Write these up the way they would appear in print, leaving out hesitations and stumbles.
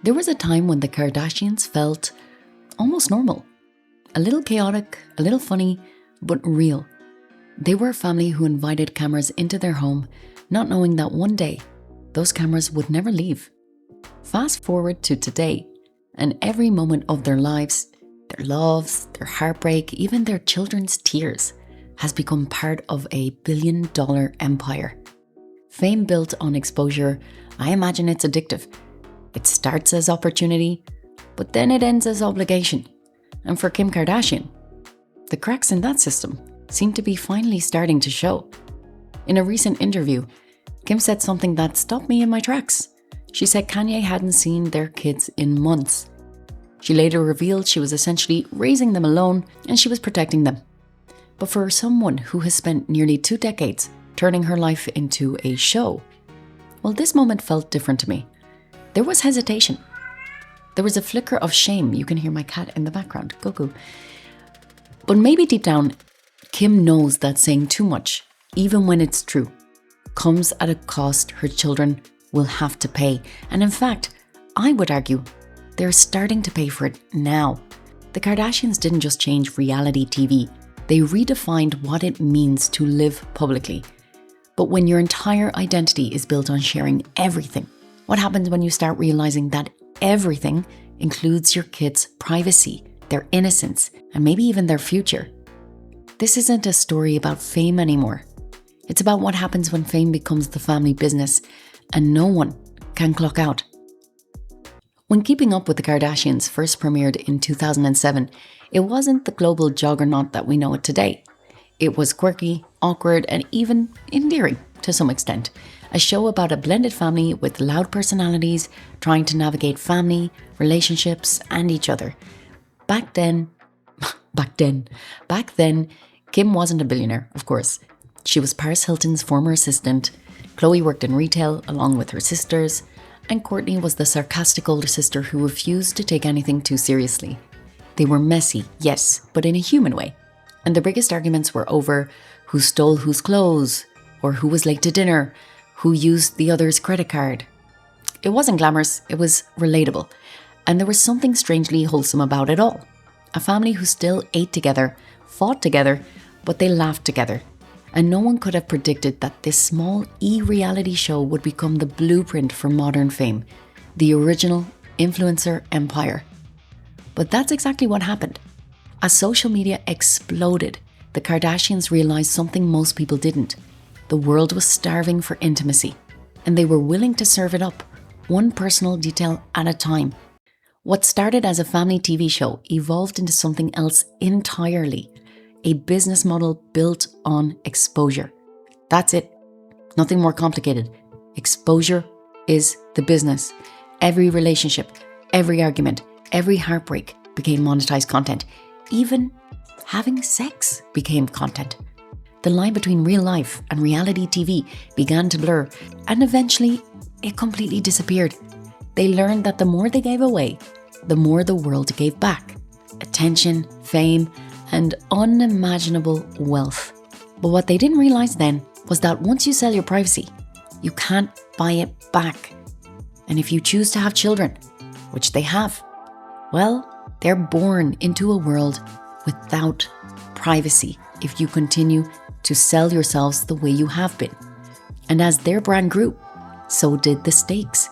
There was a time when the Kardashians felt almost normal. A little chaotic, a little funny, but real. They were a family who invited cameras into their home, not knowing that one day, those cameras would never leave. Fast forward to today, and every moment of their lives, their loves, their heartbreak, even their children's tears, has become part of a billion-dollar empire. Fame built on exposure, I imagine it's addictive. It starts as opportunity, but then it ends as obligation. And for Kim Kardashian, the cracks in that system seem to be finally starting to show. In a recent interview, Kim said something that stopped me in my tracks. She said Kanye hadn't seen their kids in months. She later revealed she was essentially raising them alone and she was protecting them. But for someone who has spent nearly 2 decades turning her life into a show, well, this moment felt different to me. There was hesitation. There was a flicker of shame. You can hear my cat in the background, Goku. But maybe deep down, Kim knows that saying too much, even when it's true, comes at a cost her children will have to pay. And in fact, I would argue they're starting to pay for it now. The Kardashians didn't just change reality TV. They redefined what it means to live publicly. But when your entire identity is built on sharing everything, what happens when you start realizing that everything includes your kids' privacy, their innocence, and maybe even their future? This isn't a story about fame anymore. It's about what happens when fame becomes the family business and no one can clock out. When Keeping Up with the Kardashians first premiered in 2007, it wasn't the global juggernaut that we know it today. It was quirky, awkward, and even endearing to some extent. A show about a blended family with loud personalities trying to navigate family, relationships, and each other. Back then, Kim wasn't a billionaire, of course. She was Paris Hilton's former assistant. Khloe worked in retail along with her sisters. And Kourtney was the sarcastic older sister who refused to take anything too seriously. They were messy, yes, but in a human way. And the biggest arguments were over who stole whose clothes, or who was late to dinner, who used the other's credit card. It wasn't glamorous, it was relatable. And there was something strangely wholesome about it all. A family who still ate together, fought together, but they laughed together. And no one could have predicted that this small e-reality show would become the blueprint for modern fame, the original influencer empire. But that's exactly what happened. As social media exploded, the Kardashians realized something most people didn't. The world was starving for intimacy, and they were willing to serve it up, one personal detail at a time. What started as a family TV show evolved into something else entirely. A business model built on exposure. That's it. Nothing more complicated. Exposure is the business. Every relationship, every argument, every heartbreak became monetized content. Even having sex became content. The line between real life and reality TV began to blur, and eventually it completely disappeared. They learned that the more they gave away, the more the world gave back. Attention, fame, and unimaginable wealth. But what they didn't realize then was that once you sell your privacy, you can't buy it back. And if you choose to have children, which they have, well, they're born into a world without privacy if you continue to sell yourselves the way you have been. And as their brand grew, so did the stakes,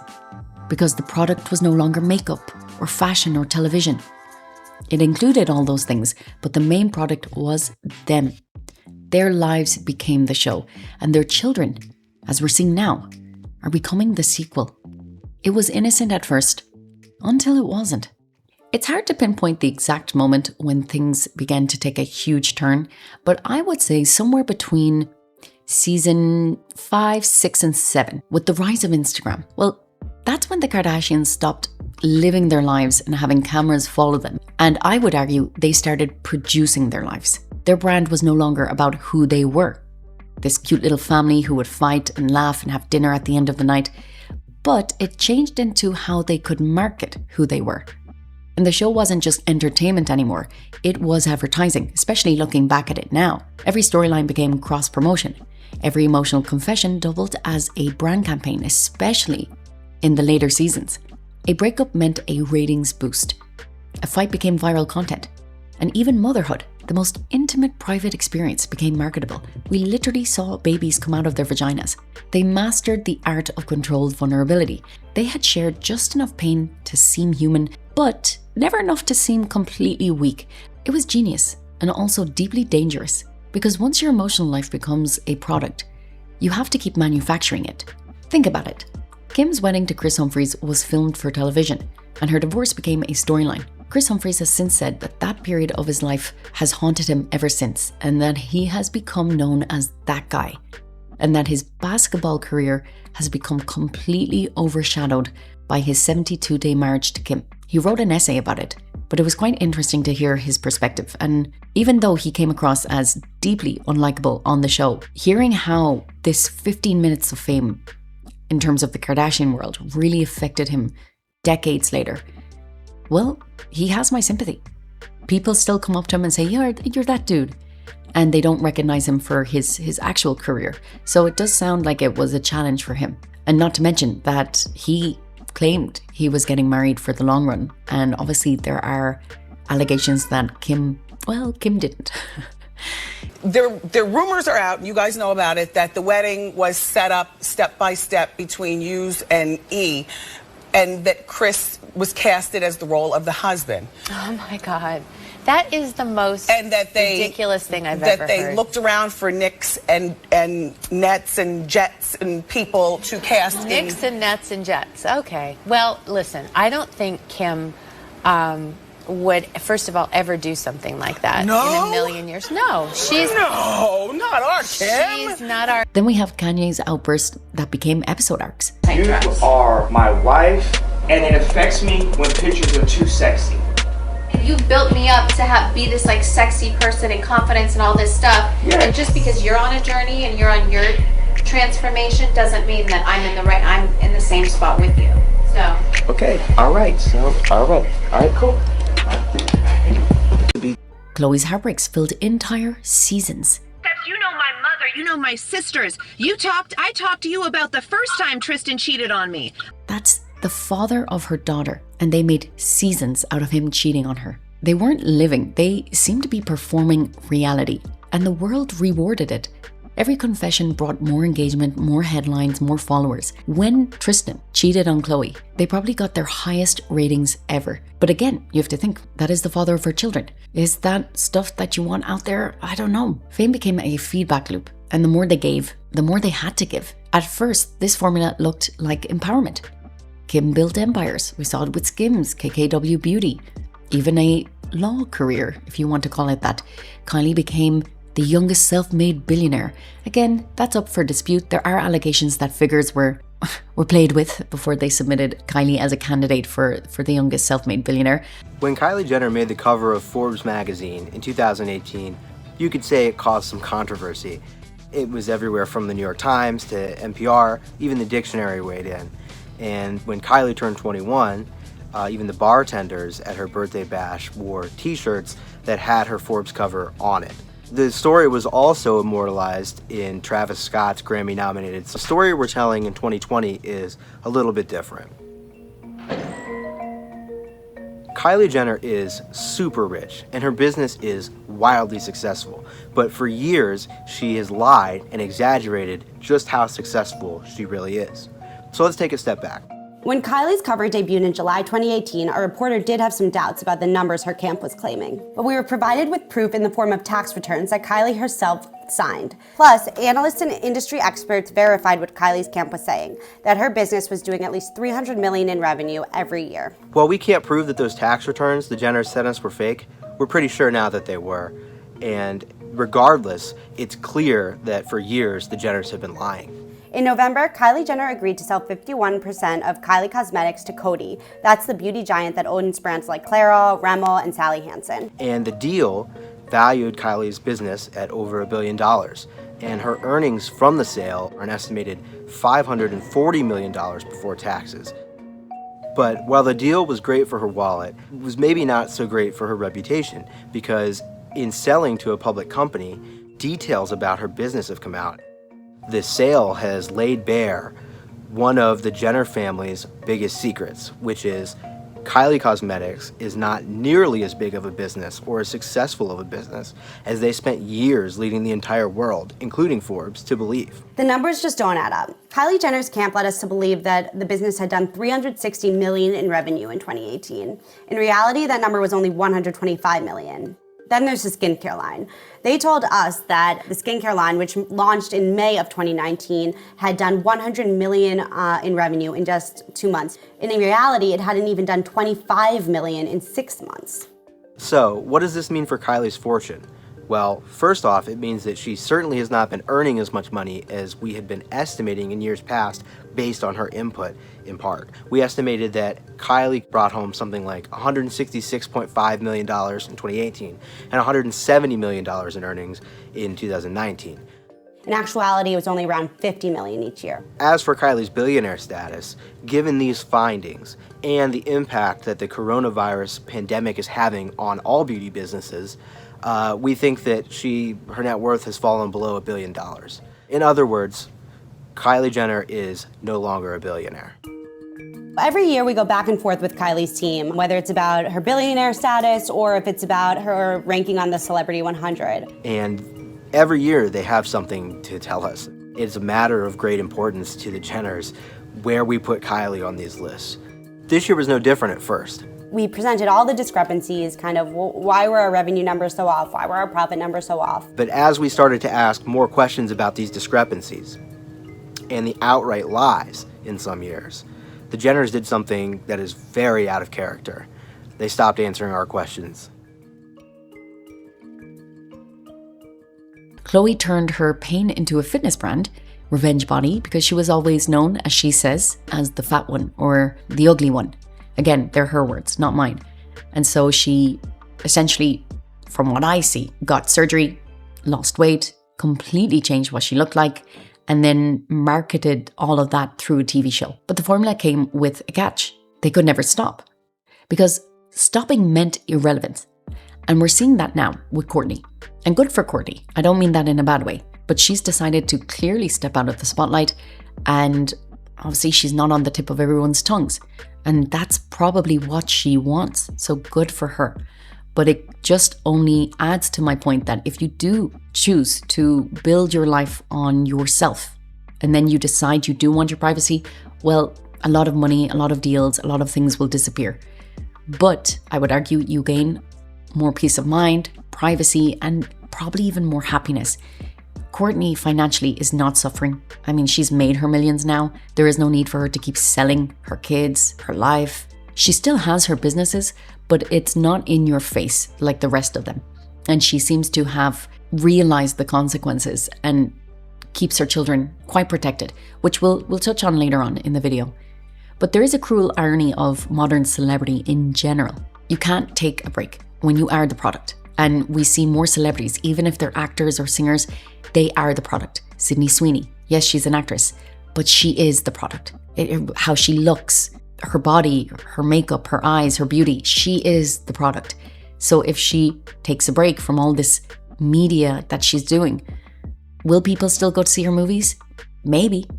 because the product was no longer makeup or fashion or television. It included all those things, but the main product was them. Their lives became the show, and their children, as we're seeing now, are becoming the sequel. It was innocent at first, until it wasn't. It's hard to pinpoint the exact moment when things began to take a huge turn, but I would say somewhere between season 5, 6, and 7, with the rise of Instagram. Well, that's when the Kardashians stopped living their lives and having cameras follow them. And I would argue they started producing their lives. Their brand was no longer about who they were. This cute little family who would fight and laugh and have dinner at the end of the night. But it changed into how they could market who they were. And the show wasn't just entertainment anymore. It was advertising, especially looking back at it now. Every storyline became cross-promotion. Every emotional confession doubled as a brand campaign, especially in the later seasons. A breakup meant a ratings boost. A fight became viral content. And even motherhood, the most intimate private experience, became marketable. We literally saw babies come out of their vaginas. They mastered the art of controlled vulnerability. They had shared just enough pain to seem human, but never enough to seem completely weak. It was genius and also deeply dangerous, because once your emotional life becomes a product, you have to keep manufacturing it. Think about it. Kim's wedding to Chris Humphries was filmed for television, and her divorce became a storyline. Chris Humphries has since said that that period of his life has haunted him ever since, and that he has become known as that guy, and that his basketball career has become completely overshadowed by his 72-day marriage to Kim. He wrote an essay about it, but it was quite interesting to hear his perspective. And even though he came across as deeply unlikable on the show, hearing how this 15 minutes of fame in terms of the Kardashian world really affected him decades later, well, he has my sympathy. People still come up to him and say, you're that dude. And they don't recognize him for his actual career. So it does sound like it was a challenge for him. And not to mention that he claimed he was getting married for the long run. And obviously there are allegations that Kim didn't. There rumors are out, you guys know about it, that the wedding was set up step by step between Hughes and E, and that Chris was casted as the role of the husband. Oh my God. That is the most ridiculous thing I've ever heard. That they looked around for Knicks and Nets and Jets and people to cast Knicks and Nets and Jets. Okay. Well, listen, I don't think Kim would, first of all, ever do something like that in a million years. No, No, not our Kim. She's not our... Then we have Kanye's outburst that became episode arcs. You are my wife, and it affects me when pictures are too sexy. You built me up to be this like sexy person and confidence and all this stuff. Yes. And just because you're on a journey and you're on your transformation doesn't mean that I'm in the same spot with you. So. Okay, all right, cool. Khloe's heartbreaks filled entire seasons. You know my mother, you know my sisters. I talked to you about the first time Tristan cheated on me. That's the father of her daughter, and they made seasons out of him cheating on her. They weren't living, they seemed to be performing reality, and the world rewarded it. Every confession brought more engagement, more headlines, more followers. When Tristan cheated on Khloe, they probably got their highest ratings ever. But again, you have to think, that is the father of her children. Is that stuff that you want out there? I don't know. Fame became a feedback loop, and the more they gave, the more they had to give. At first, this formula looked like empowerment. Kim built empires. We saw it with Skims, KKW Beauty, even a law career, if you want to call it that. Kylie became the youngest self-made billionaire. Again, that's up for dispute. There are allegations that figures were played with before they submitted Kylie as a candidate for the youngest self-made billionaire. When Kylie Jenner made the cover of Forbes magazine in 2018, you could say it caused some controversy. It was everywhere from the New York Times to NPR, even the dictionary weighed in. And when Kylie turned 21, even the bartenders at her birthday bash wore t-shirts that had her Forbes cover on it. The story was also immortalized in Travis Scott's Grammy-nominated. The story we're telling in 2020 is a little bit different. Kylie Jenner is super rich, and her business is wildly successful. But for years, she has lied and exaggerated just how successful she really is. So let's take a step back. When Kylie's cover debuted in July 2018, a reporter did have some doubts about the numbers her camp was claiming. But we were provided with proof in the form of tax returns that Kylie herself signed. Plus, analysts and industry experts verified what Kylie's camp was saying, that her business was doing at least $300 million in revenue every year. While we can't prove that those tax returns the Jenners sent us were fake, we're pretty sure now that they were. And regardless, it's clear that for years the Jenners have been lying. In November, Kylie Jenner agreed to sell 51% of Kylie Cosmetics to Coty. That's the beauty giant that owns brands like Clairol, Rimmel, and Sally Hansen. And the deal valued Kylie's business at over $1 billion. And her earnings from the sale are an estimated $540 million before taxes. But while the deal was great for her wallet, it was maybe not so great for her reputation, because in selling to a public company, details about her business have come out. The sale has laid bare one of the Jenner family's biggest secrets, which is Kylie Cosmetics is not nearly as big of a business or as successful of a business as they spent years leading the entire world, including Forbes, to believe. The numbers just don't add up. Kylie Jenner's camp led us to believe that the business had done $360 million in revenue in 2018. In reality, that number was only $125 million. Then there's the skincare line. They told us that the skincare line, which launched in May of 2019, had done $100 million in revenue in just 2 months. And in reality, it hadn't even done $25 million in 6 months. So, what does this mean for Kylie's fortune? Well, first off, it means that she certainly has not been earning as much money as we had been estimating in years past based on her input, in part. We estimated that Kylie brought home something like $166.5 million in 2018 and $170 million in earnings in 2019. In actuality, it was only around $50 million each year. As for Kylie's billionaire status, given these findings and the impact that the coronavirus pandemic is having on all beauty businesses, we think that her net worth has fallen below $1 billion. In other words, Kylie Jenner is no longer a billionaire. Every year we go back and forth with Kylie's team, whether it's about her billionaire status or if it's about her ranking on the Celebrity 100. And every year they have something to tell us. It's a matter of great importance to the Jenners where we put Kylie on these lists. This year was no different at first. We presented all the discrepancies, kind of why were our revenue numbers so off, why were our profit numbers so off. But as we started to ask more questions about these discrepancies and the outright lies in some years, the Jenners did something that is very out of character. They stopped answering our questions. Khloe turned her pain into a fitness brand, Revenge Body, because she was always known, as she says, as the fat one or the ugly one. Again, they're her words, not mine. And so she essentially, from what I see, got surgery, lost weight, completely changed what she looked like, and then marketed all of that through a TV show. But the formula came with a catch. They could never stop because stopping meant irrelevance. And we're seeing that now with Kourtney. And good for Kourtney. I don't mean that in a bad way, but she's decided to clearly step out of the spotlight, and obviously she's not on the tip of everyone's tongues. And that's probably what she wants. So good for her. But it just only adds to my point that if you do choose to build your life on yourself and then you decide you do want your privacy, well, a lot of money, a lot of deals, a lot of things will disappear. But I would argue you gain more peace of mind, privacy, and probably even more happiness. Kourtney financially is not suffering. I mean, she's made her millions now. There is no need for her to keep selling her kids, her life. She still has her businesses, but it's not in your face like the rest of them. And she seems to have realized the consequences and keeps her children quite protected, which we'll touch on later on in the video. But there is a cruel irony of modern celebrity in general. You can't take a break when you are the product. And we see more celebrities, even if they're actors or singers, they are the product. Sydney Sweeney, yes, she's an actress, but she is the product. How she looks, her body, her makeup, her eyes, her beauty, she is the product. So if she takes a break from all this media that she's doing, will people still go to see her movies? Maybe.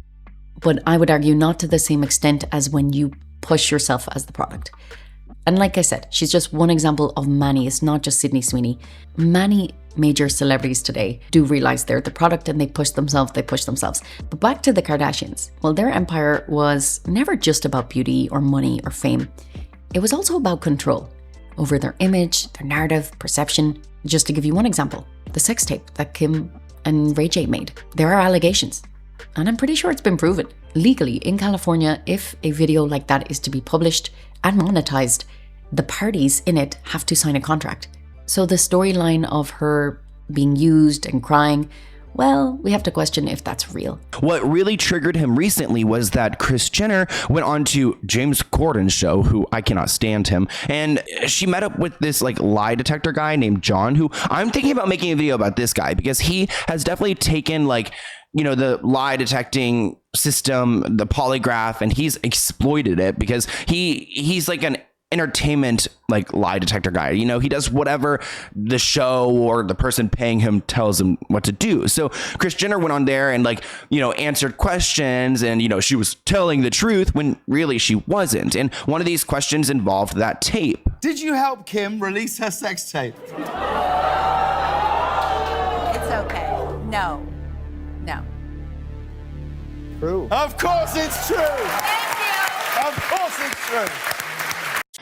But I would argue not to the same extent as when you push yourself as the product. And like I said, she's just one example of many. It's not just Sydney Sweeney. Many major celebrities today do realize they're the product and they push themselves. But back to the Kardashians. Well, their empire was never just about beauty or money or fame. It was also about control over their image, their narrative, perception. Just to give you one example, the sex tape that Kim and Ray J made. There are allegations. And I'm pretty sure it's been proven legally in California. If a video like that is to be published and monetized, the parties in it have to sign a contract. So the storyline of her being used and crying, well, we have to question if that's real. What really triggered him recently was that Kris Jenner went on to James Corden's show, who I cannot stand him, and she met up with this lie detector guy named John, who I'm thinking about making a video about this guy because he has definitely taken the lie detecting system, the polygraph, and he's exploited it because he's like an entertainment like lie detector guy. You know, he does whatever the show or the person paying him tells him what to do. So Kris Jenner went on there and like, you know, answered questions and, you know, she was telling the truth when really she wasn't. And one of these questions involved that tape. Did you help Kim release her sex tape? It's okay. No. True. Of course it's true. Thank you. Of course it's true.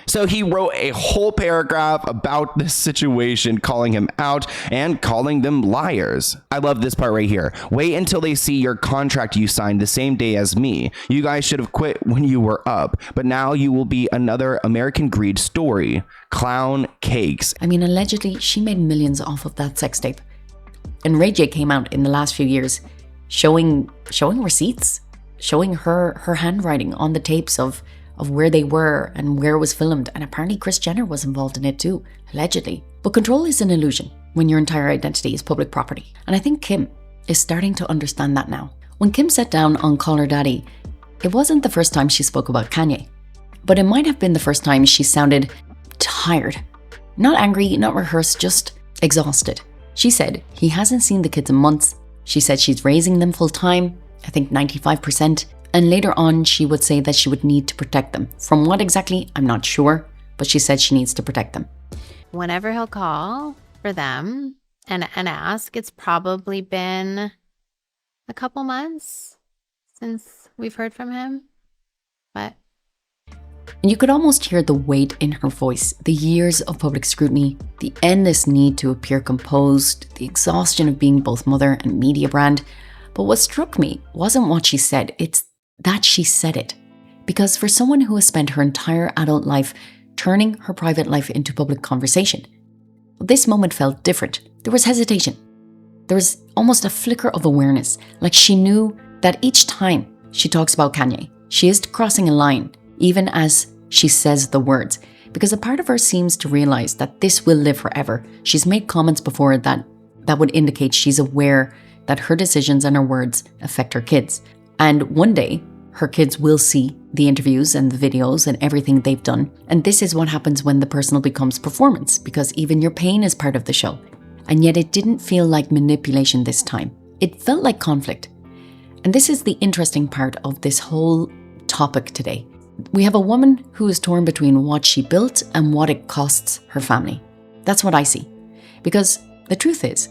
So he wrote a whole paragraph about this situation, calling him out and calling them liars. I love this part right here. Wait until they see your contract you signed the same day as me. You guys should have quit when you were up, but now you will be another American Greed story. Clown cakes. I mean, allegedly, she made millions off of that sex tape. And Ray J came out in the last few years showing receipts, showing her handwriting on the tapes of where they were and where it was filmed. And apparently Kris Jenner was involved in it too, allegedly. But control is an illusion when your entire identity is public property. And I think Kim is starting to understand that now. When Kim sat down on Call Her Daddy, it wasn't the first time she spoke about Kanye, but it might have been the first time she sounded tired. Not angry, not rehearsed, just exhausted. She said he hasn't seen the kids in months. She said she's raising them full time, I think 95%. And later on, she would say that she would need to protect them. From what exactly, I'm not sure, but she said she needs to protect them. Whenever he'll call for them and ask, it's probably been a couple months since we've heard from him. But and you could almost hear the weight in her voice, the years of public scrutiny, the endless need to appear composed, the exhaustion of being both mother and media brand. But what struck me wasn't what she said, it's that she said it. Because for someone who has spent her entire adult life turning her private life into public conversation, this moment felt different. There was hesitation. There was almost a flicker of awareness, like she knew that each time she talks about Kanye, she is crossing a line, even as she says the words, because a part of her seems to realize that this will live forever. She's made comments before that would indicate she's aware that her decisions and her words affect her kids. And one day, her kids will see the interviews and the videos and everything they've done. And this is what happens when the personal becomes performance, because even your pain is part of the show. And yet it didn't feel like manipulation this time. It felt like conflict. And this is the interesting part of this whole topic today. We have a woman who is torn between what she built and what it costs her family. That's what I see. Because the truth is,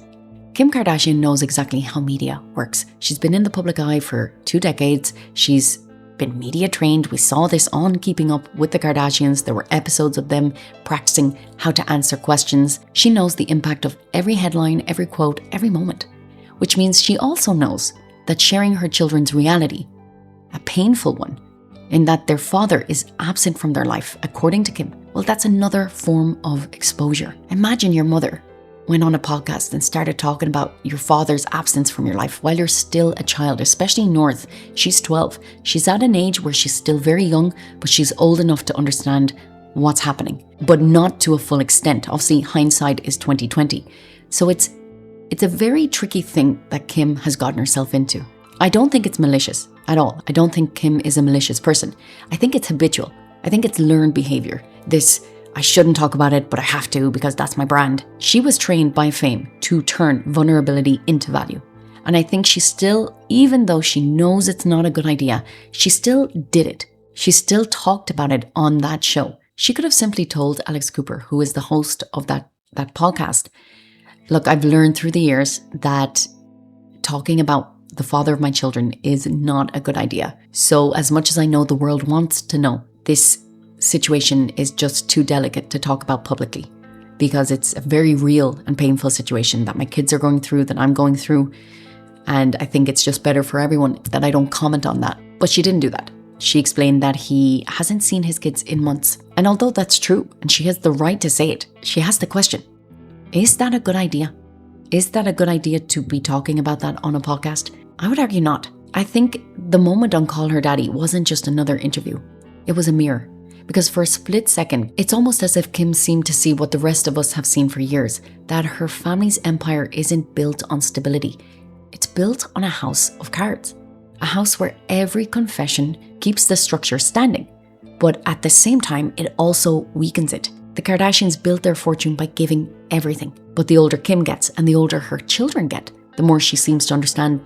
Kim Kardashian knows exactly how media works. She's been in the public eye for 2 decades. She's been media trained. We saw this on Keeping Up with the Kardashians. There were episodes of them practicing how to answer questions. She knows the impact of every headline, every quote, every moment. Which means she also knows that sharing her children's reality, a painful one, in that their father is absent from their life, according to Kim, well, that's another form of exposure. Imagine your mother went on a podcast and started talking about your father's absence from your life while you're still a child, especially North. She's 12. She's at an age where she's still very young, but she's old enough to understand what's happening, but not to a full extent. Obviously, hindsight is 2020. So it's a very tricky thing that Kim has gotten herself into. I don't think it's malicious at all. I don't think Kim is a malicious person. I think it's habitual. I think it's learned behavior. This, I shouldn't talk about it, but I have to because that's my brand. She was trained by fame to turn vulnerability into value. And I think she still, even though she knows it's not a good idea, she still did it. She still talked about it on that show. She could have simply told Alex Cooper, who is the host of that podcast, look, I've learned through the years that talking about the father of my children is not a good idea. So as much as I know the world wants to know, this situation is just too delicate to talk about publicly because it's a very real and painful situation that my kids are going through, that I'm going through. And I think it's just better for everyone that I don't comment on that. But she didn't do that. She explained that he hasn't seen his kids in months. And although that's true, and she has the right to say it, she has to question, is that a good idea? Is that a good idea to be talking about that on a podcast? I would argue not. I think the moment on Call Her Daddy wasn't just another interview. It was a mirror. Because for a split second, it's almost as if Kim seemed to see what the rest of us have seen for years, that her family's empire isn't built on stability. It's built on a house of cards. A house where every confession keeps the structure standing. But at the same time, it also weakens it. The Kardashians built their fortune by giving everything. But the older Kim gets and the older her children get, the more she seems to understand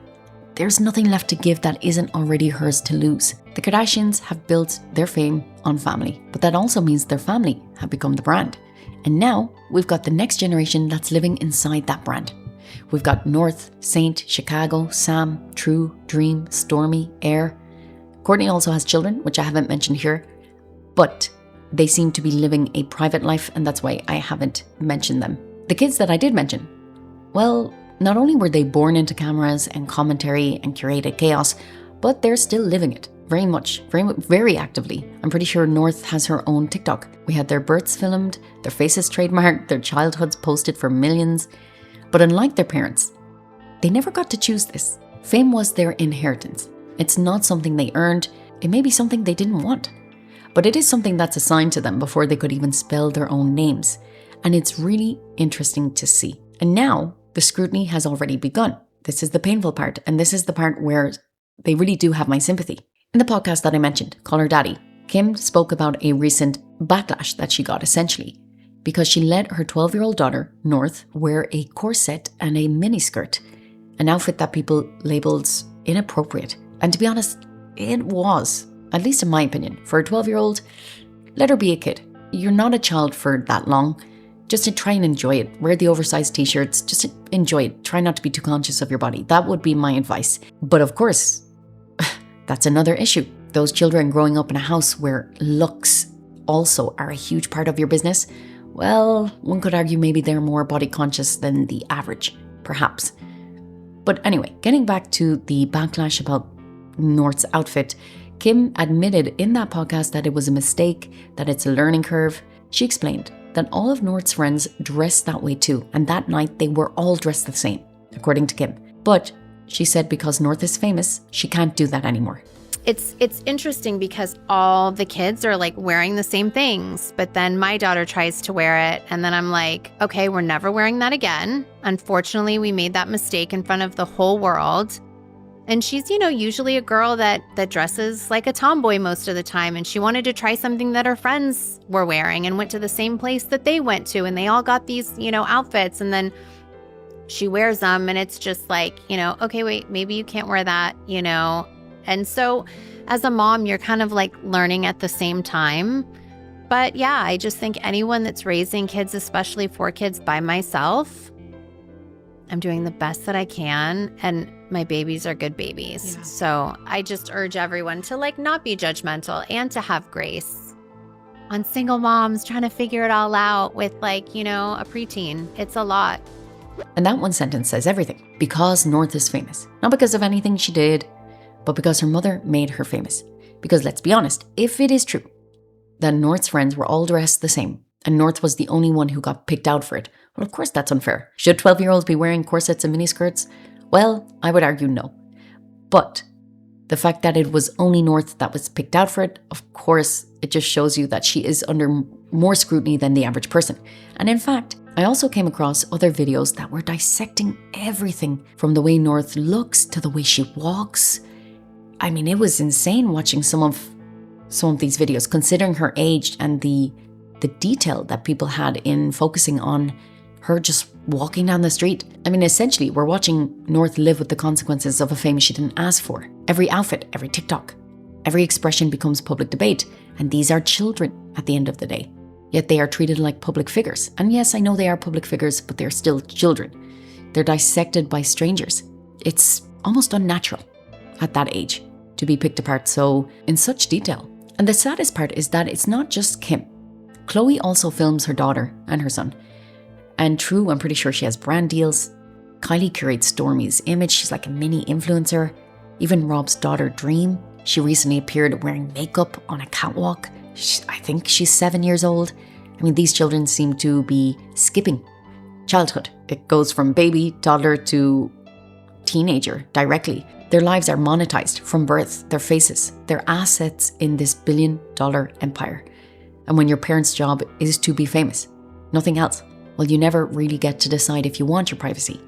there's nothing left to give that isn't already hers to lose. The Kardashians have built their fame on family, but that also means their family have become the brand. And now we've got the next generation that's living inside that brand. We've got North, Saint, Chicago, Sam, True, Dream, Stormy, Air. Kourtney also has children, which I haven't mentioned here, but they seem to be living a private life, and that's why I haven't mentioned them. The kids that I did mention, well, not only were they born into cameras and commentary and curated chaos, but they're still living it very actively. I'm pretty sure North has her own TikTok. We had their births filmed, their faces trademarked, their childhoods posted for millions. But unlike their parents, they never got to choose this. Fame was their inheritance. It's not something they earned. It may be something they didn't want. But it is something that's assigned to them before they could even spell their own names. And it's really interesting to see. And now, the scrutiny has already begun. This is the painful part, and this is the part where they really do have my sympathy. In the podcast that I mentioned, Call Her Daddy, Kim spoke about a recent backlash that she got, essentially, because she let her 12-year-old daughter, North, wear a corset and a miniskirt, an outfit that people labeled inappropriate. And to be honest, it was, at least in my opinion, for a 12-year-old, let her be a kid. You're not a child for that long. Just to try and enjoy it. Wear the oversized t-shirts, just enjoy it. Try not to be too conscious of your body. That would be my advice. But of course, that's another issue. Those children growing up in a house where looks also are a huge part of your business, well, one could argue maybe they're more body conscious than the average, perhaps. But anyway, getting back to the backlash about North's outfit, Kim admitted in that podcast that it was a mistake, that it's a learning curve. She explained that all of North's friends dressed that way too, and that night they were all dressed the same, according to Kim. But she said because North is famous, she can't do that anymore. It's interesting because all the kids are like wearing the same things, but then my daughter tries to wear it, and then I'm like, okay, we're never wearing that again. Unfortunately, we made that mistake in front of the whole world. And she's, usually a girl that dresses like a tomboy most of the time. And she wanted to try something that her friends were wearing and went to the same place that they went to. And they all got these, outfits. And then she wears them and it's just like, okay, wait, maybe you can't wear that, And so as a mom, you're kind of like learning at the same time. But yeah, I just think anyone that's raising kids, especially 4 kids by myself, I'm doing the best that I can, and my babies are good babies. Yeah. So I just urge everyone to not be judgmental and to have grace on single moms trying to figure it all out with a preteen. It's a lot. And that one sentence says everything. Because North is famous. Not because of anything she did, but because her mother made her famous. Because let's be honest, if it is true that North's friends were all dressed the same, and North was the only one who got picked out for it, well, of course that's unfair. Should 12-year-olds be wearing corsets and miniskirts? Well, I would argue no. But the fact that it was only North that was picked out for it, of course, it just shows you that she is under more scrutiny than the average person. And in fact, I also came across other videos that were dissecting everything from the way North looks to the way she walks. I mean, it was insane watching some of these videos, considering her age and the detail that people had in focusing on her just walking down the street. I mean, essentially, we're watching North live with the consequences of a fame she didn't ask for. Every outfit, every TikTok, every expression becomes public debate. And these are children at the end of the day. Yet they are treated like public figures. And yes, I know they are public figures, but they're still children. They're dissected by strangers. It's almost unnatural at that age to be picked apart so in such detail. And the saddest part is that it's not just Kim. Khloe also films her daughter and her son. And True, I'm pretty sure she has brand deals. Kylie curates Stormy's image. She's like a mini influencer. Even Rob's daughter, Dream, she recently appeared wearing makeup on a catwalk. I think she's 7 years old. I mean, these children seem to be skipping childhood. It goes from baby, toddler to teenager directly. Their lives are monetized from birth, their faces, their assets in this billion-dollar empire. And when your parents' job is to be famous, nothing else, well, you never really get to decide if you want your privacy.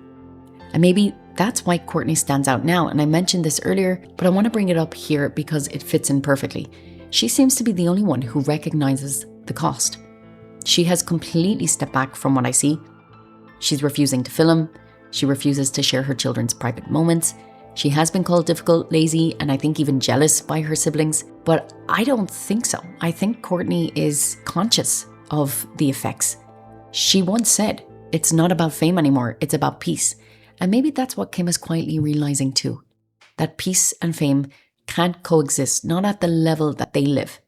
And maybe that's why Kourtney stands out now. And I mentioned this earlier, but I want to bring it up here because it fits in perfectly. she seems to be the only one who recognizes the cost. She has completely stepped back from what I see. She's refusing to film. She refuses to share her children's private moments. She has been called difficult, lazy, and I think even jealous by her siblings. But I don't think so. I think Kourtney is conscious of the effects. She once said, it's not about fame anymore, it's about peace. And maybe that's what Kim is quietly realizing too. That peace and fame can't coexist, not at the level that they live.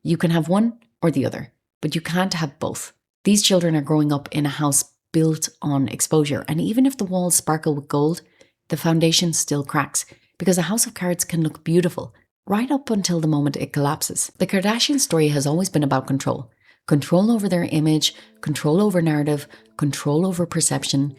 You can have one or the other, but you can't have both. These children are growing up in a house built on exposure, and even if the walls sparkle with gold, the foundation still cracks, because a house of cards can look beautiful, right up until the moment it collapses. The Kardashian story has always been about control. Control over their image, control over narrative, control over perception.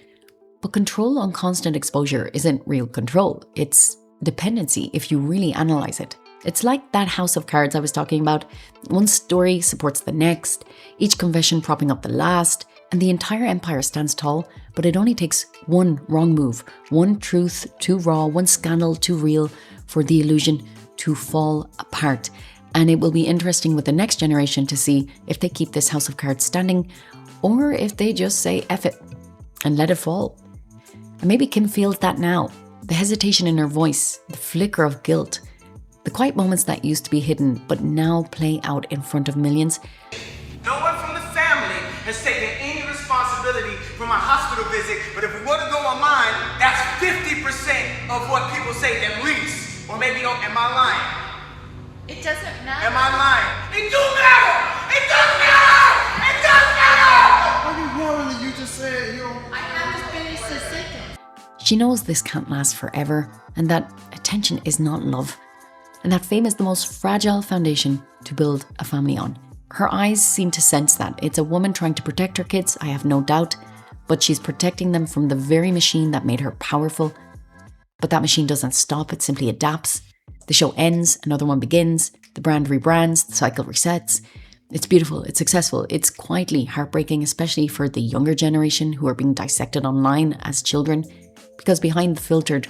But control on constant exposure isn't real control. It's dependency if you really analyze it. It's like that house of cards I was talking about. One story supports the next, each confession propping up the last, and the entire empire stands tall, but it only takes one wrong move, one truth too raw, one scandal too real for the illusion to fall apart. And it will be interesting with the next generation to see if they keep this house of cards standing or if they just say F it and let it fall. And maybe Kim feels that now. The hesitation in her voice, the flicker of guilt, the quiet moments that used to be hidden but now play out in front of millions. No one from the family has taken any responsibility for my hospital visit, but if we were to go online, that's 50% of what people say at least. Or maybe, am I lying? It doesn't matter. Am I lying? It do matter! It does matter! It does matter! What are you yelling? You just said you don't... I have to finish the sentence. She knows this can't last forever, and that attention is not love, and that fame is the most fragile foundation to build a family on. Her eyes seem to sense that. It's a woman trying to protect her kids, I have no doubt, but she's protecting them from the very machine that made her powerful. But that machine doesn't stop, it simply adapts. The show ends, another one begins, the brand rebrands, the cycle resets. It's beautiful, it's successful, it's quietly heartbreaking, especially for the younger generation who are being dissected online as children, because behind the filtered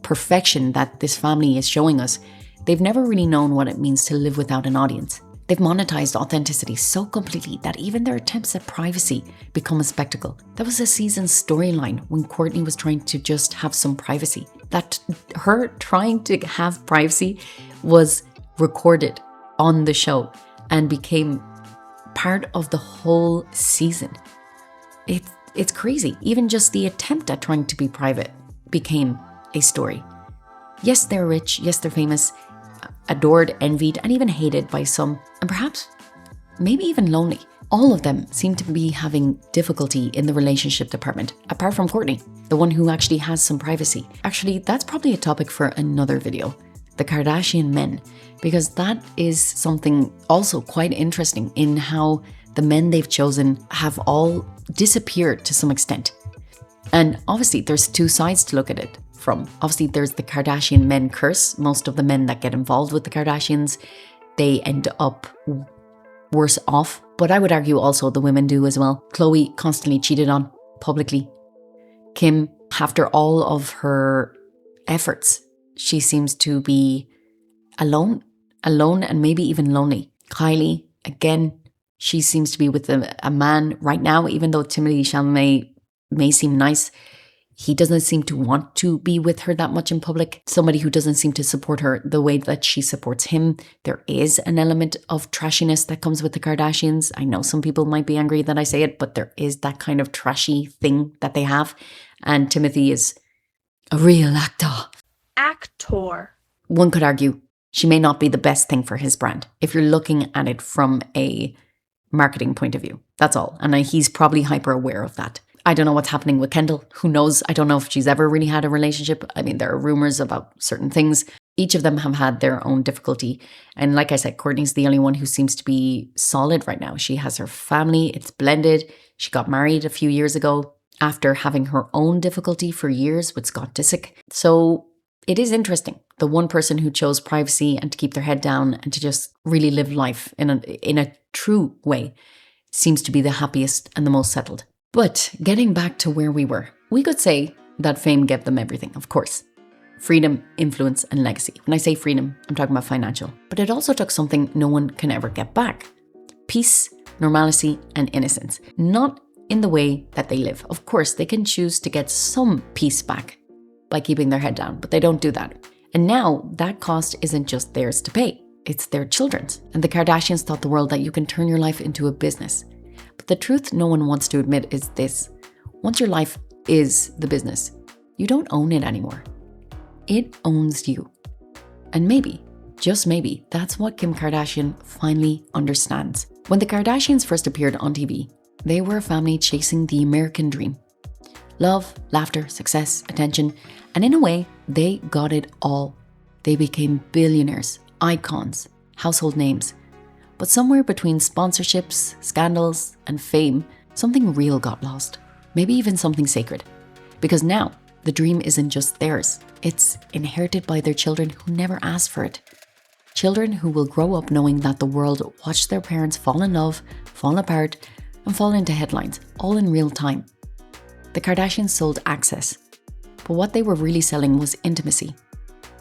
perfection that this family is showing us, they've never really known what it means to live without an audience. They've monetized authenticity so completely that even their attempts at privacy become a spectacle. That was a season's storyline when Kourtney was trying to just have some privacy. That her trying to have privacy was recorded on the show and became part of the whole season. It's crazy. Even just the attempt at trying to be private became a story. Yes, they're rich. Yes, they're famous. Adored, envied, and even hated by some, and perhaps maybe even lonely. All of them seem to be having difficulty in the relationship department, apart from Kourtney, the one who actually has some privacy. Actually, that's probably a topic for another video, the Kardashian men, because that is something also quite interesting in how the men they've chosen have all disappeared to some extent. And obviously there's two sides to look at it from. Obviously there's the Kardashian men curse. Most of the men that get involved with the Kardashians, they end up worse off. But I would argue also the women do as well. Khloe constantly cheated on publicly. Kim, after all of her efforts, she seems to be alone and maybe even lonely. Kylie, again, she seems to be with a man right now, even though Timothée Chalamet may seem nice. He doesn't seem to want to be with her that much in public. Somebody who doesn't seem to support her the way that she supports him. There is an element of trashiness that comes with the Kardashians. I know some people might be angry that I say it, but there is that kind of trashy thing that they have. And Timothy is a real actor. One could argue she may not be the best thing for his brand if you're looking at it from a marketing point of view. That's all. And he's probably hyper aware of that. I don't know what's happening with Kendall. Who knows? I don't know if she's ever really had a relationship. I mean, there are rumors about certain things. Each of them have had their own difficulty. And like I said, Kourtney's the only one who seems to be solid right now. She has her family. It's blended. She got married a few years ago after having her own difficulty for years with Scott Disick. So it is interesting. The one person who chose privacy and to keep their head down and to just really live life in a true way seems to be the happiest and the most settled. But getting back to where we were, we could say that fame gave them everything, of course. freedom, influence, and legacy. When I say freedom, I'm talking about financial. But it also took something no one can ever get back: peace, normalcy, and innocence. Not in the way that they live. Of course, they can choose to get some peace back by keeping their head down, but they don't do that. And now that cost isn't just theirs to pay, it's their children's. And the Kardashians taught the world that you can turn your life into a business. But the truth no one wants to admit is this: once your life is the business, you don't own it anymore. It owns you. And maybe, just maybe, that's what Kim Kardashian finally understands. When the Kardashians first appeared on TV, they were a family chasing the American dream. Love, laughter, success, attention, and in a way, they got it all. They became billionaires, icons, household names. But somewhere between sponsorships, scandals, and fame, something real got lost. Maybe even something sacred. Because now, the dream isn't just theirs. It's inherited by their children who never asked for it. Children who will grow up knowing that the world watched their parents fall in love, fall apart, and fall into headlines, all in real time. The Kardashians sold access, but what they were really selling was intimacy.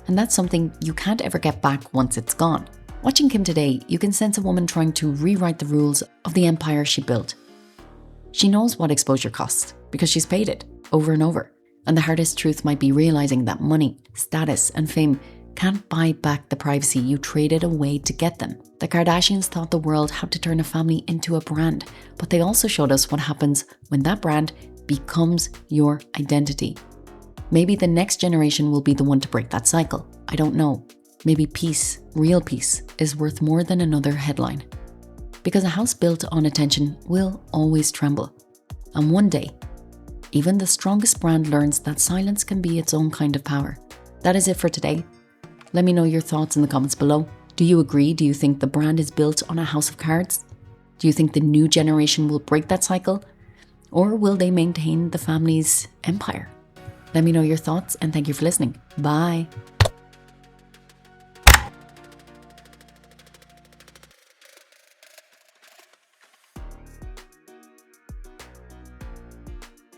And that's something you can't ever get back once it's gone. Watching Kim today, you can sense a woman trying to rewrite the rules of the empire she built. She knows what exposure costs because she's paid it over and over. And the hardest truth might be realizing that money, status, and fame can't buy back the privacy you traded away to get them. The Kardashians taught the world how to turn a family into a brand, but they also showed us what happens when that brand becomes your identity. Maybe the next generation will be the one to break that cycle. I don't know. Maybe peace, real peace, is worth more than another headline. Because a house built on attention will always tremble. And one day, even the strongest brand learns that silence can be its own kind of power. That is it for today. Let me know your thoughts in the comments below. Do you agree? Do you think the brand is built on a house of cards? Do you think the new generation will break that cycle? Or will they maintain the family's empire? Let me know your thoughts and thank you for listening. Bye.